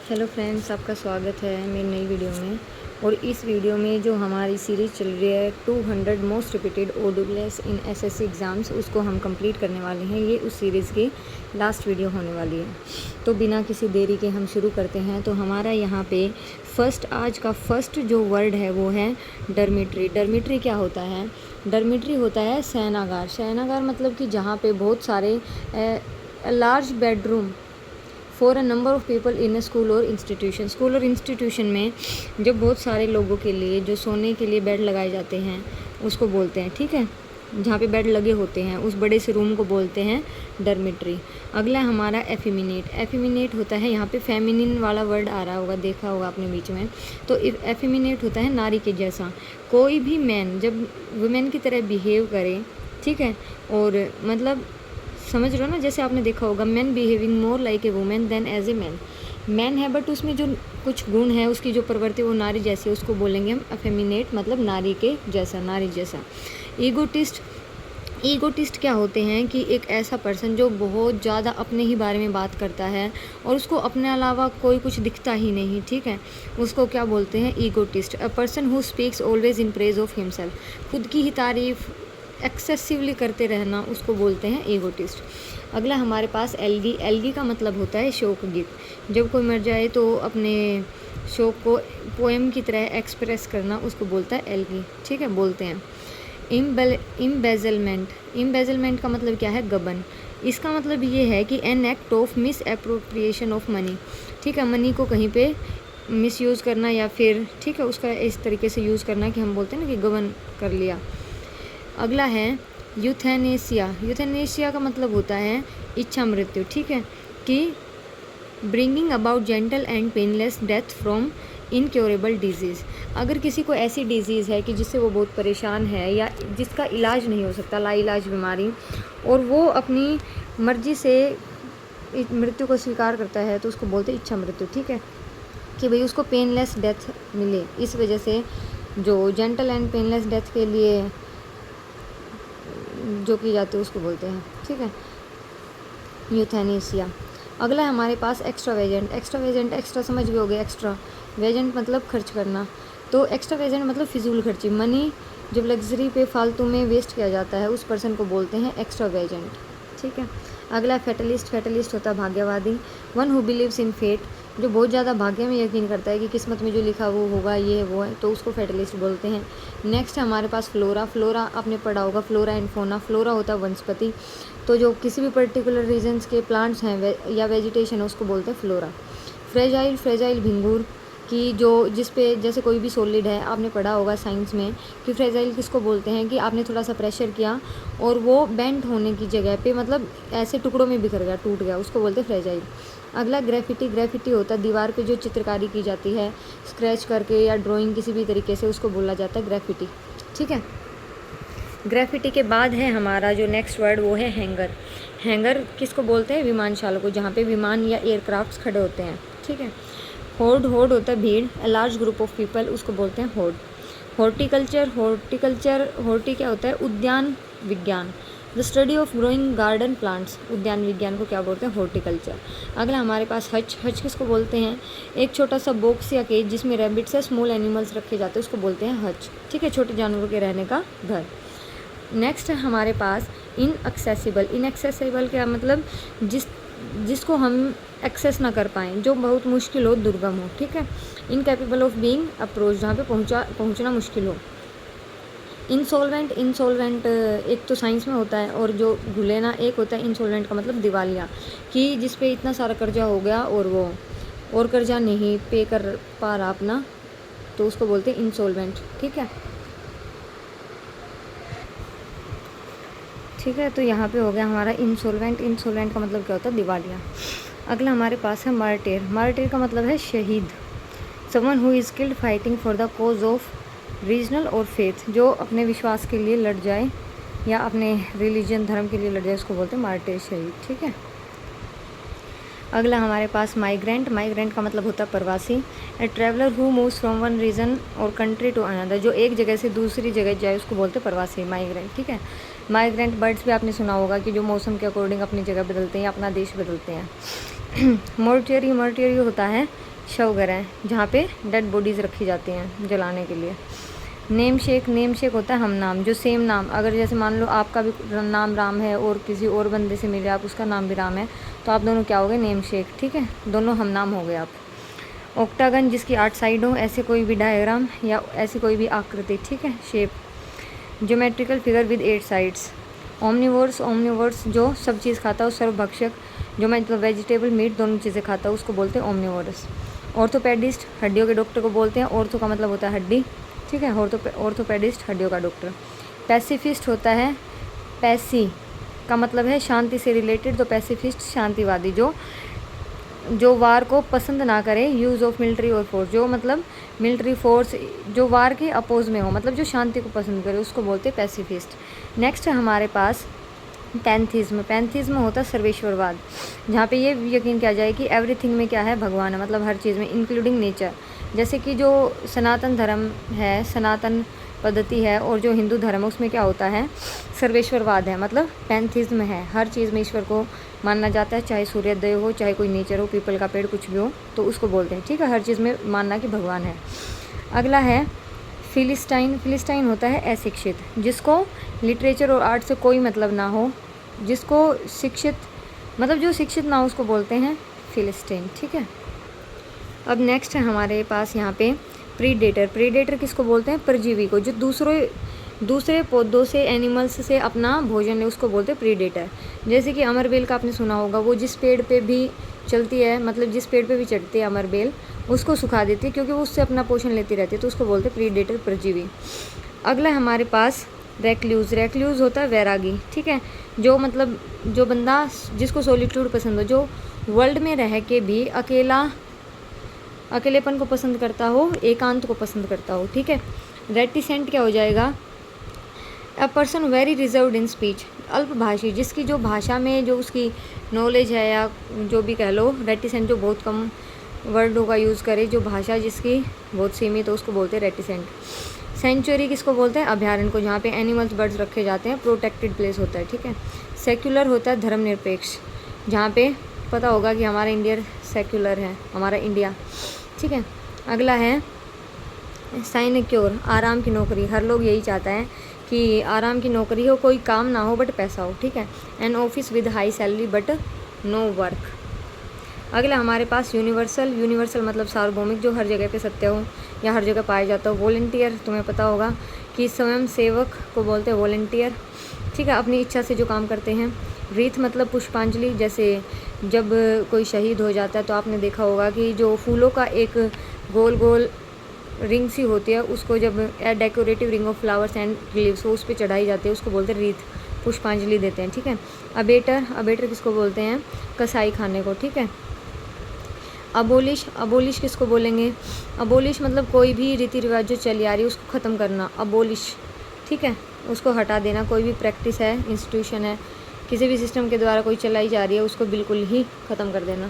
Hello friends, आपका स्वागत है मेरी नई वीडियो में। और इस वीडियो में जो हमारी सीरीज़ चल रही है 200 मोस्ट रिपीटेड OWS इन SSC एग्ज़ाम्स, उसको हम कंप्लीट करने वाले हैं। ये उस सीरीज़ की लास्ट वीडियो होने वाली है। तो बिना किसी देरी के हम शुरू करते हैं। तो हमारा यहाँ पे आज का फर्स्ट जो वर्ड है वो है डर्मिट्री। डर्मिट्री क्या होता है? डर्मिट्री होता है शयनागार। शयनागार मतलब कि जहाँ पे बहुत सारे large bedroom for a number of people in a school और इंस्टीट्यूशन। स्कूल और इंस्टीट्यूशन में जब बहुत सारे लोगों के लिए जो सोने के लिए बेड लगाए जाते हैं उसको बोलते हैं, ठीक है, जहाँ पे बेड लगे होते हैं उस बड़े से रूम को बोलते हैं डर्मिट्री। अगला हमारा एफिमिनेट। एफिमिनेट होता है, यहाँ पे फेमिनिन वाला वर्ड आ रहा होगा, देखा होगा आपने बीच में। तो एफिमिनेट होता है नारी के जैसा। कोई भी मैन जब वुमेन की तरह बिहेव करे, ठीक है, और मतलब समझ रहे हो ना, जैसे आपने देखा होगा man behaving more like a women than as a man. Man है बट उसमें जो कुछ गुण है, उसकी जो प्रवृत्ति वो नारी जैसी है, उसको बोलेंगे हम एफेमिनेट, मतलब नारी के जैसा, नारी जैसा। ईगोटिस्ट। ईगोटिस्ट क्या होते हैं कि एक ऐसा पर्सन जो बहुत ज़्यादा अपने ही बारे में बात करता है और उसको अपने अलावा कोई कुछ दिखता ही नहीं, ठीक है, उसको क्या बोलते हैं? Egotist. A person who speaks always in praise of himself. खुद की ही तारीफ एक्सेसिवली करते रहना, उसको बोलते हैं ईगोटिस्ट। अगला हमारे पास एल्गी। एल्गी का मतलब होता है शोक गीत। जब कोई मर जाए तो अपने शोक को पोएम की तरह एक्सप्रेस करना, उसको बोलता है एल्गी, ठीक है, बोलते हैं। इम्बेजलमेंट। इम्बेजलमेंट का मतलब क्या है? गबन। इसका मतलब ये है कि an act of miss appropriation of money, ठीक है, मनी को कहीं पे मिसयूज़ करना या फिर, ठीक है, उसका इस तरीके से यूज़ करना कि हम बोलते हैं ना कि गबन कर लिया। अगला है यूथेनेसिया। यूथेनेसिया का मतलब होता है इच्छा मृत्यु, ठीक है, कि bringing about gentle and painless death from incurable disease. अगर किसी को ऐसी डिजीज़ है कि जिससे वो बहुत परेशान है या जिसका इलाज नहीं हो सकता, लाइलाज बीमारी, और वो अपनी मर्जी से मृत्यु को स्वीकार करता है, तो उसको बोलते हैं इच्छा मृत्यु, ठीक है, कि भाई उसको पेनलेस डेथ मिले। इस वजह से जो जेंटल एंड पेनलेस डेथ के लिए जो की जाती है उसको बोलते हैं, ठीक है, यूथेनेसिया। अगला है हमारे पास एक्स्ट्रावेजेंट। एक्स्ट्रावेजेंट, एक्स्ट्रा समझ भी हो गए, एक्स्ट्रा वेजेंट मतलब खर्च करना। तो एक्स्ट्रावेजेंट मतलब फिजूल खर्ची, मनी जब लग्जरी पे फालतू में वेस्ट किया जाता है उस पर्सन को बोलते हैं एक्स्ट्रावेजेंट, ठीक है। अगला फैटलिस्ट। फैटलिस्ट होता है भाग्यवादी। One who believes in fate, जो बहुत ज़्यादा भाग्य में यकीन करता है कि किस्मत में जो लिखा वो होगा, ये है वो है, तो उसको फैटलिस्ट बोलते हैं। नेक्स्ट है हमारे पास फ्लोरा। फ्लोरा आपने पढ़ा होगा, फ्लोरा एंड फोना। फ्लोरा होता है वनस्पति, तो जो किसी भी पर्टिकुलर रीजन्स के प्लांट्स हैं या वेजिटेशन है उसको बोलते हैं फ्लोरा। फ्रेजाइल। फ्रेजाइल भिंगूर, कि जो जिस पे जैसे कोई भी सॉलिड है, आपने पढ़ा होगा साइंस में कि फ्रेजाइल किसको बोलते हैं, कि आपने थोड़ा सा प्रेशर किया और वो बेंड होने की जगह पे मतलब ऐसे टुकड़ों में बिखर गया, टूट गया, उसको बोलते हैं फ्रेजाइल। अगला ग्रेफिटी। ग्रेफिटी होता है दीवार पे जो चित्रकारी की जाती है स्क्रैच करके या ड्राइंग किसी भी तरीके से, उसको बोला जाता है ग्रेफिटी, ठीक है। ग्रेफिटी के बाद है हमारा जो नेक्स्ट वर्ड वो है हैंगर। हैंगर किसको बोलते हैं? विमानशाला को, जहाँ पे विमान या एयरक्राफ्ट्स खड़े होते हैं, ठीक है। होर्ड। होर्ड होता है भीड़, a large group of people, उसको बोलते हैं होर्ड। हॉर्टिकल्चर। हॉर्टिकल्चर, हॉर्टी क्या होता है? उद्यान विज्ञान। The study of growing garden plants, उद्यान विज्ञान को क्या बोलते हैं? हॉर्टिकल्चर। अगला हमारे पास हच। हच किसको बोलते हैं? एक छोटा सा बॉक्स या केज जिसमें रैबिट्स या स्मॉल एनिमल्स रखे जाते हैं, उसको बोलते हैं हच, ठीक है, छोटे जानवरों के रहने का घर। नेक्स्ट है हमारे पास इनएक्सेसिबल। इनएक्सेसिबल क्या मतलब? जिसको हम एक्सेस ना कर पाएँ, जो बहुत मुश्किल हो, दुर्गम हो, ठीक है। इनकैपेबल ऑफ बीइंग अप्रोच, जहाँ पे पहुँचना मुश्किल हो। इंसॉल्वेंट। इंसॉल्वेंट एक तो साइंस में होता है, और जो घुलेना एक होता है। इंसॉल्वेंट का मतलब दिवालिया, कि जिस पे इतना सारा कर्जा हो गया और वो और कर्जा नहीं पे कर पा रहा अपना, तो उसको बोलते हैं इंसॉल्वेंट, ठीक है, ठीक है। तो यहाँ पे हो गया हमारा इंसॉल्वेंट। इंसॉल्वेंट का मतलब क्या होता है? दिवालिया। अगला हमारे पास है मार्टिर। मार्टिर का मतलब है शहीद। Someone who is killed fighting for the cause of regional और फेथ, जो अपने विश्वास के लिए लड़ जाए या अपने रिलीजन धर्म के लिए लड़ जाए, उसको बोलते हैं मार्टिर, शहीद, ठीक है। अगला हमारे पास माइग्रेंट। माइग्रेंट का मतलब होता है प्रवासी। A traveller who moves from one region और कंट्री टू अनदर, जो एक जगह से दूसरी जगह जाए उसको बोलते हैं प्रवासी, माइग्रेंट, ठीक है। माइग्रेंट बर्ड्स भी आपने सुना होगा कि जो मौसम के अकॉर्डिंग अपनी जगह बदलते हैं या अपना देश बदलते हैं। मोर्टियरी। मोर्टियरी होता है शवगृह, जहाँ पे डेड बॉडीज़ रखी जाती हैं जलाने के लिए। नेम शेक होता है हम नाम, जो सेम नाम, अगर जैसे मान लो आपका भी नाम राम है और किसी और बंदे से मिले आप, उसका नाम भी राम है, तो आप दोनों क्या हो गए, नेम शेक, ठीक है, दोनों हम नाम हो गए आप। ऑक्टागन, जिसकी 8 साइड हो, ऐसे कोई भी डायग्राम या ऐसी कोई भी आकृति, ठीक है, shape. Geometrical figure with 8 sides. Omnivores जो सब चीज़ खाता हो, सर्वभक्षक, जो मतलब वेजिटेबल मीट दोनों चीज़ें खाता हो, उसको बोलते हैं ओमनिवोरस। ऑर्थोपेडिस्ट, हड्डियों के डॉक्टर को बोलते हैं, ऑर्थो का मतलब होता है हड्डी, ठीक है, ऑर्थोपेडिस्ट हड्डियों का डॉक्टर। पैसिफिस्ट होता है, पैसी का मतलब है शांति से रिलेटेड, तो पैसिफिस्ट शांतिवादी, जो वार को पसंद ना करे, यूज़ ऑफ मिलिट्री और फोर्स, जो मतलब मिलिट्री फोर्स जो वार के अपोज में हो, मतलब जो शांति को पसंद करे, उसको बोलते हैं पैसिफिस्ट। नेक्स्ट है हमारे पास पैंथीज्म होता है सर्वेश्वरवाद, जहाँ पे ये यकीन किया जाए कि एवरीथिंग में क्या है, भगवान है, मतलब हर चीज़ में, इंक्लूडिंग नेचर। जैसे कि जो सनातन धर्म है, सनातन पद्धति है, और जो हिंदू धर्म है उसमें क्या होता है, सर्वेश्वरवाद है, मतलब पैंथीज्म है, हर चीज़ में ईश्वर को मानना जाता है, चाहे सूर्योदय हो, चाहे कोई नेचर हो, पीपल का पेड़, कुछ भी हो, तो उसको बोलते हैं, ठीक है, हर चीज़ में मानना कि भगवान है। अगला है फिलिस्टाइन होता है अशिक्षित, जिसको लिटरेचर और आर्ट से कोई मतलब ना हो, जिसको शिक्षित मतलब जो शिक्षित ना हो, उसको बोलते हैं फिलिस्टीन, ठीक है। अब नेक्स्ट है हमारे पास यहाँ पे प्रीडेटर किसको बोलते हैं, परजीवी को, जो दूसरे पौधों से, एनिमल्स से अपना भोजन ले, उसको बोलते हैं प्रीडेटर। जैसे कि अमरबेल का आपने सुना होगा, वो जिस पेड़ पे भी चलती है, मतलब जिस पेड़ पे भी चढ़ती है अमरबेल, उसको सुखा देती है, क्योंकि वो उससे अपना पोषण लेती रहती है, तो उसको बोलते हैं प्रीडेटर, परजीवी। अगला हमारे पास रेक्ल्यूज होता है वैरागी, ठीक है, जो मतलब जो बंदा जिसको सॉलिट्यूड पसंद हो, जो वर्ल्ड में रह के भी अकेलेपन को पसंद करता हो, एकांत को पसंद करता हो, ठीक है। रेटिसेंट क्या हो जाएगा, a person very reserved in speech, अल्पभाषी, जिसकी जो भाषा में जो उसकी नॉलेज है, या जो भी कह लो, रेटिसेंट जो बहुत कम वर्डों का यूज़ करे, जो भाषा जिसकी बहुत सीमित हो, उसको बोलते हैं रेटिसेंट। सेंचुरी किसको बोलते हैं, अभयारण्य को, जहाँ पे एनिमल्स बर्ड्स रखे जाते हैं, प्रोटेक्टेड प्लेस होता है, ठीक है। सेक्युलर होता है धर्मनिरपेक्ष, जहाँ पे पता होगा कि हमारा इंडिया सेक्युलर है, हमारा इंडिया, ठीक है। अगला है साइनेक्योर, आराम की नौकरी, हर लोग यही चाहता है कि आराम की नौकरी हो, कोई काम ना हो बट पैसा हो, ठीक है। An office with high salary but no work. अगला हमारे पास यूनिवर्सल मतलब सार्वभौमिक, जो हर जगह पे सत्य हो या हर जगह पाया जाता हो। वॉलंटियर, तुम्हें पता होगा कि स्वयं सेवक को बोलते हैं वॉलंटियर, ठीक है, अपनी इच्छा से जो काम करते हैं। रीथ मतलब पुष्पांजलि, जैसे जब कोई शहीद हो जाता है तो आपने देखा होगा कि जो फूलों का एक गोल गोल रिंग सी होती है, उसको जब decorative ring of flowers and leaves उस पर चढ़ाई जाती है, उसको बोलते हैं रीथ, पुष्पांजलि देते हैं, ठीक है। अबेटर किसको बोलते हैं, कसाई खाने को, ठीक है। अबोलिश किसको बोलेंगे, अबोलिश मतलब कोई भी रीति रिवाज जो चली आ रही है उसको ख़त्म करना, अबोलिश, ठीक है, उसको हटा देना। कोई भी प्रैक्टिस है, इंस्टीट्यूशन है, किसी भी सिस्टम के द्वारा कोई चलाई जा रही है, उसको बिल्कुल ही ख़त्म कर देना।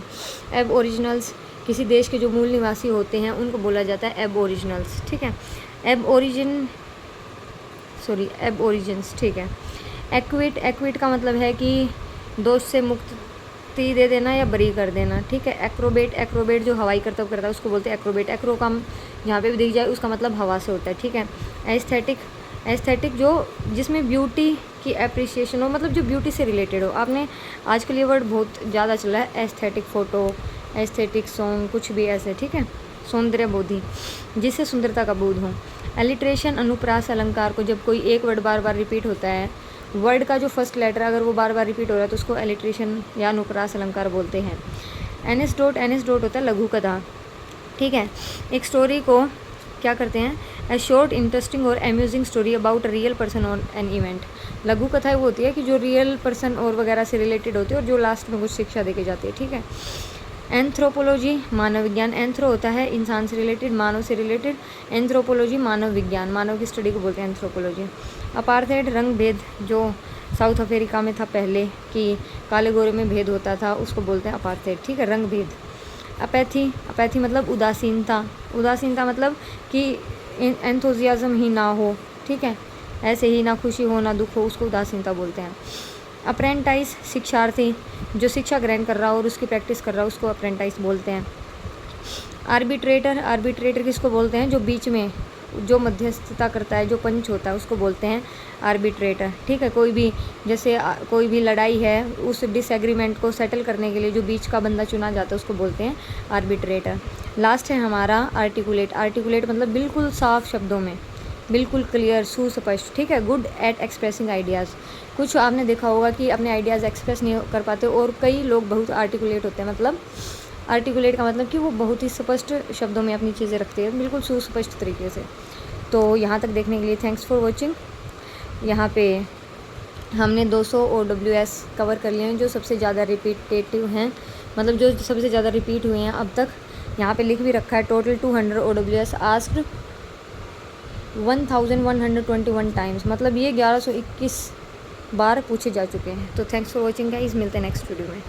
एब ओरिजिनल्स, किसी देश के जो मूल निवासी होते हैं उनको बोला जाता है एब ओरिजिनल्स, ठीक है। एब ओरिजिन्स, ठीक है। एक्विट का मतलब है कि दोष से मुक्ति दे देना या बरी कर देना, ठीक है। एक्रोबेट जो हवाई करतब करता है उसको बोलते हैं एक्रोबेट। एक्रो का जहाँ पे भी दिख जाए उसका मतलब हवा से होता है, ठीक है। एस्थेटिक जो जिसमें ब्यूटी की एप्रिसिएशन हो, मतलब जो ब्यूटी से रिलेटेड हो। आपने आजकल ये वर्ड बहुत ज़्यादा चला है, एस्थेटिक फ़ोटो, एस्थेटिक सॉन्ग, कुछ भी ऐसे, ठीक है। सौंदर्य बोधि, जिससे सुंदरता का बोध हो। एलिट्रेशन अनुप्रास अलंकार को, जब कोई एक वर्ड बार बार रिपीट होता है, वर्ड का जो फर्स्ट लेटर अगर वो बार बार रिपीट हो रहा है तो उसको एलिट्रेशन या अनुप्रास अलंकार बोलते हैं। एनेक्डोट होता है लघु कथा, ठीक है। एक स्टोरी को क्या करते हैं, ए शॉर्ट इंटरेस्टिंग और amusing story about a real person और एन इवेंट। लघु कथा वो होती है कि जो रियल पर्सन और वगैरह से रिलेटेड होती है और जो लास्ट में कुछ शिक्षा देके जाती है, ठीक है। एंथ्रोपोलॉजी मानव विज्ञान, एंथ्रो होता है इंसान से रिलेटेड, मानव से रिलेटेड, एंथ्रोपोलॉजी मानव विज्ञान, मानव की स्टडी को बोलते हैं एंथ्रोपोलॉजी। अपार्थाइड रंग भेद, जो साउथ अफ्रीका में था पहले कि काले गोरे में भेद होता था, उसको बोलते हैं अपार्थाइड, ठीक है, रंग भेद। अपैथी मतलब उदासीनता मतलब कि एंथुजियाज्म ही ना हो, ठीक है, ऐसे ही ना खुशी हो ना दुख हो, उसको उदासीनता बोलते हैं। अप्रेंटाइज शिक्षार्थी, जो शिक्षा ग्रहण कर रहा हो और उसकी प्रैक्टिस कर रहा हो, उसको अप्रेंटाइज बोलते हैं। आर्बिट्रेटर किसको बोलते हैं? जो बीच में जो मध्यस्थता करता है, जो पंच होता है, उसको बोलते हैं आर्बिट्रेटर। ठीक है, कोई भी जैसे कोई भी लड़ाई है, उस डिसएग्रीमेंट को सेटल करने के लिए जो बीच का बंदा चुना जाता है उसको बोलते हैं आर्बिट्रेटर। लास्ट है हमारा आर्टिकुलेट। आर्टिकुलेट मतलब बिल्कुल साफ शब्दों में, बिल्कुल क्लियर, सुस्पष्ट। ठीक है, गुड एट एक्सप्रेसिंग आइडियाज़। कुछ आपने देखा होगा कि अपने आइडियाज़ एक्सप्रेस नहीं कर पाते, और कई लोग बहुत आर्टिकुलेट होते हैं। मतलब आर्टिकुलेट का मतलब कि वो बहुत ही स्पष्ट शब्दों में अपनी चीज़ें रखते हैं, बिल्कुल सुस्पष्ट तरीके से। तो यहाँ तक देखने के लिए थैंक्स फॉर वॉचिंग। यहाँ पे हमने 200 OWS कवर कर लिए हैं जो सबसे ज़्यादा रिपीटेटिव हैं, मतलब जो सबसे ज़्यादा रिपीट हुए हैं अब तक। यहाँ पे लिख भी रखा है टोटल 200 OWS आस्क्ड 1121 टाइम्स, मतलब ये 1121 बार पूछे जा चुके हैं। तो थैंक्स फॉर वॉचिंग गाइस, मिलते हैं नेक्स्ट वीडियो में।